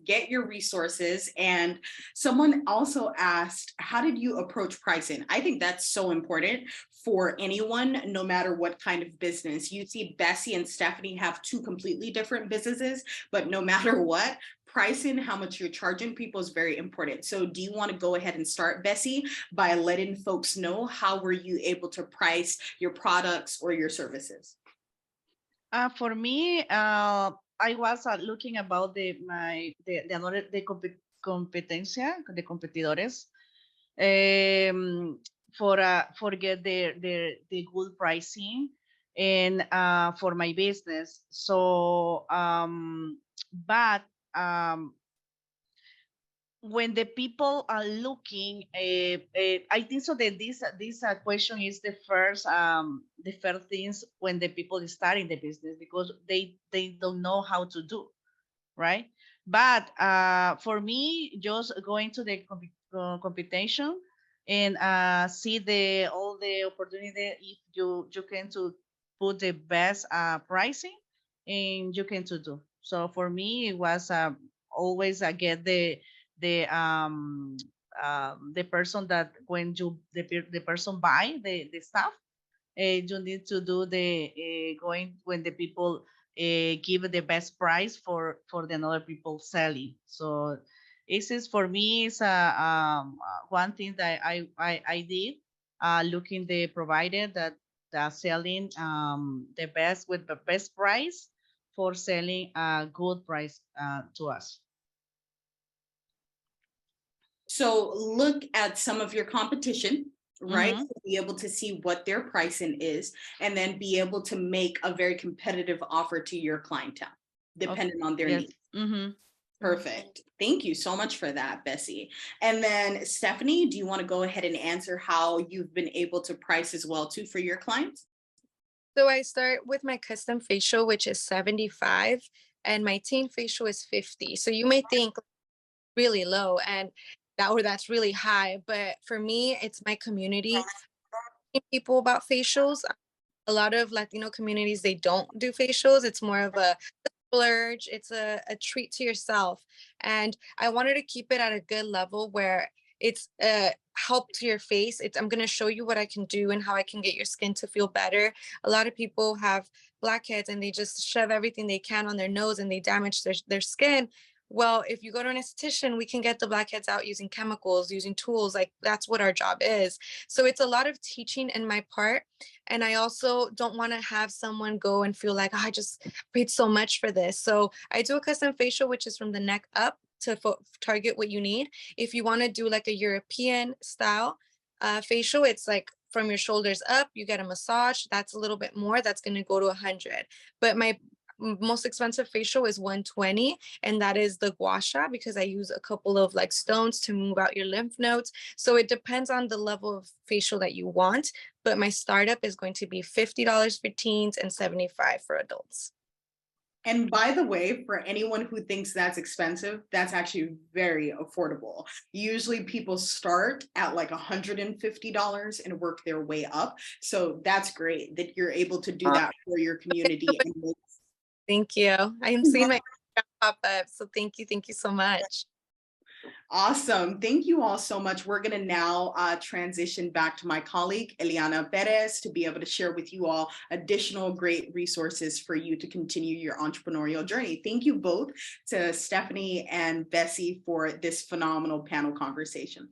get your resources. And someone also asked, how did you approach pricing? I think that's so important for anyone, no matter what kind of business. You see Bessie and Stephanie have two completely different businesses, but no matter what, pricing, how much you're charging people is very important. So do you want to go ahead and start, Bessie, by letting folks know how were you able to price your products or your services? For me, I was looking about competencia, the competidores, for get the good pricing and for my business. So, but when the people are looking, I think so that this question is the first things when the people is starting the business, because they don't know how to do, right? But for me, just going to the competition and see all the opportunity, if you can to put the best pricing, and you can to do. So for me, it was always get the person that when the person buy the stuff, you need to do the going when the people give the best price for the another people selling. So this is for me is one thing that I did, looking the provider that selling the best with the best price for selling a good price to us. So look at some of your competition, right? To be able to see what their pricing is, and then be able to make a very competitive offer to your clientele, depending on their needs. Perfect. Thank you so much for that, Bessie. And then Stephanie, do you want to go ahead and answer how you've been able to price as well too for your clients? So I start with my custom facial, which is 75, and my teen facial is 50. So you may think really low, and that's really high, but for me, it's my community. People about facials. A lot of Latino communities, they don't do facials. It's more of a splurge. It's a treat to yourself. And I wanted to keep it at a good level where it's a help to your face. I'm going to show you what I can do and how I can get your skin to feel better. A lot of people have blackheads and they just shove everything they can on their nose and they damage their skin. Well, if you go to an esthetician, we can get the blackheads out using chemicals, using tools. Like that's what our job is. So it's a lot of teaching in my part. And I also don't want to have someone go and feel like, oh, I just paid so much for this. So I do a custom facial, which is from the neck up to target what you need. If you want to do like a European style facial, it's like from your shoulders up, you get a massage. That's a little bit more. That's going to go to 100. But my most expensive facial is 120, and that is the gua sha, because I use a couple of like stones to move out your lymph nodes. So it depends on the level of facial that you want, but my startup is going to be $50 for teens and 75 for adults. And by the way, for anyone who thinks that's expensive, that's actually very affordable. Usually people start at like $150 and work their way up. So that's great that you're able to do that for your community. Thank you. I am seeing my pop up. So thank you. Thank you so much. Awesome. Thank you all so much. We're going to now transition back to my colleague, Eliana Perez, to be able to share with you all additional great resources for you to continue your entrepreneurial journey. Thank you both to Stephanie and Bessie for this phenomenal panel conversation.